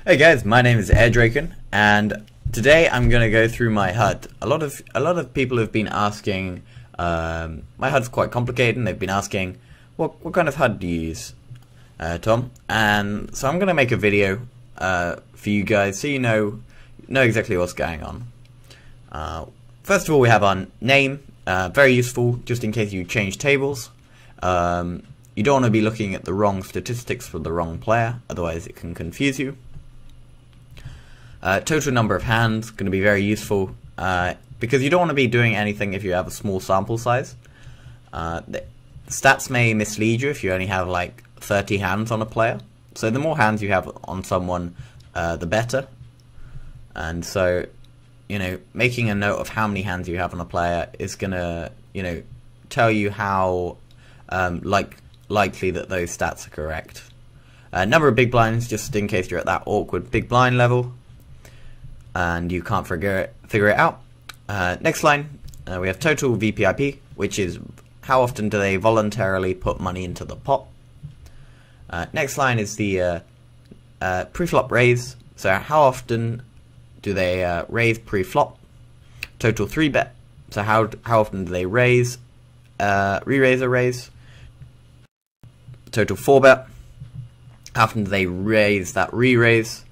Hey guys, my name is Airdraken, and today I'm gonna go through my HUD. A lot of people have been asking. My HUD's quite complicated, and they've been asking, what kind of HUD do you use, Tom? And so I'm gonna make a video for you guys, so you know exactly what's going on. First of all, we have our name, very useful just in case you change tables. You don't want to be looking at the wrong statistics for the wrong player, otherwise it can confuse you. Total number of hands, going to be very useful, because you don't want to be doing anything if you have a small sample size. The stats may mislead you if you only have like 30 hands on a player, so the more hands you have on someone, the better. And so, making a note of how many hands you have on a player is going to, tell you how likely that those stats are correct. Number of big blinds, just in case you're at that awkward big blind level and you can't figure it out. Next line, we have total VPIP, which is how often do they voluntarily put money into the pot. Next line is the pre-flop raise, so how often do they raise pre-flop. Total 3-bet, so how often do they raise, re-raise or raise. Total 4-bet, how often do they raise that re-raise.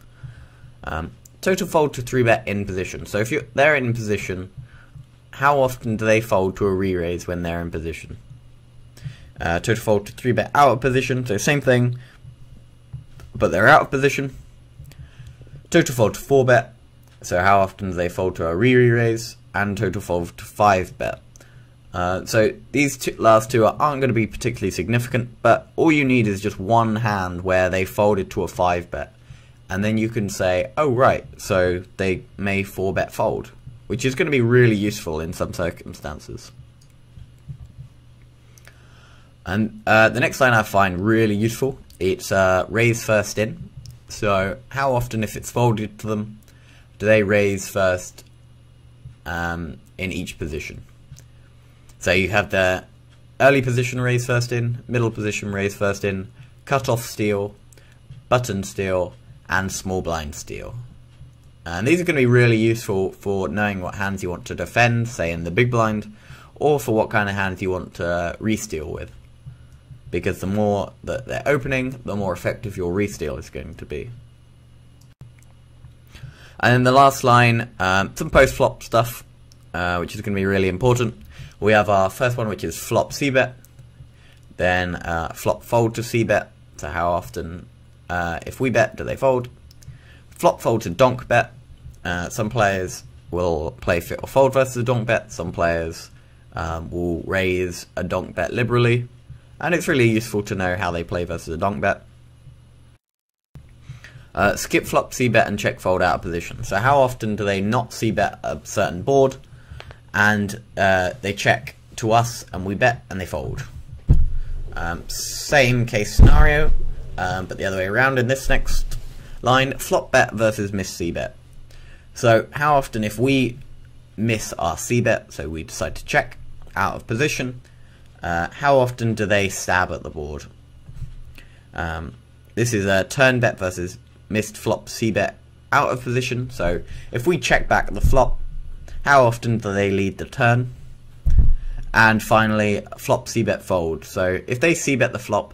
Total fold to 3-bet in position, so if they're in position, how often do they fold to a re-raise when they're in position. Total fold to 3-bet out of position, so same thing, but they're out of position. Total fold to 4-bet, so how often do they fold to a re-raise, and total fold to 5-bet. So these last two aren't going to be particularly significant, but all you need is just one hand where they folded to a 5-bet, and then you can say, oh right, so they may 4-bet fold, which is going to be really useful in some circumstances. And the next line I find really useful, it's raise first in. So how often, if it's folded to them, do they raise first in each position. So you have the early position raise first in, middle position raise first in, cutoff steal, button steal, and small blind steal. And these are going to be really useful for knowing what hands you want to defend, say in the big blind, or for what kind of hands you want to re-steal with. Because the more that they're opening, the more effective your re-steal is going to be. And then the last line, some post-flop stuff, which is going to be really important. We have our first one, which is flop c-bet, then flop fold to c-bet, so how often, if we bet, do they fold. Flop fold to donk bet, some players will play fit or fold versus a donk bet, some players will raise a donk bet liberally, and it's really useful to know how they play versus a donk bet. Skip flop c-bet and check fold out of position, so how often do they not c-bet a certain board, and they check to us and we bet and they fold. Same case scenario, but the other way around in this next line, flop bet versus miss c-bet. So how often, if we miss our c-bet, so we decide to check out of position, how often do they stab at the board. This is a turn bet versus missed flop c-bet out of position, so if we check back the flop, how often do they lead the turn. And finally, flop c-bet fold, so if they c-bet the flop,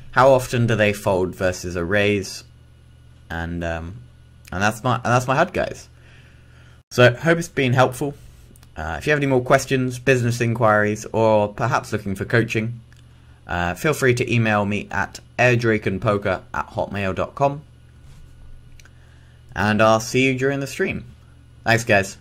how often do they fold versus a raise. And that's my HUD, guys. So hope it's been helpful. If you have any more questions, business inquiries, or perhaps looking for coaching, feel free to email me at airdrakenpoker@hotmail.com, and I'll see you during the stream. Thanks, guys.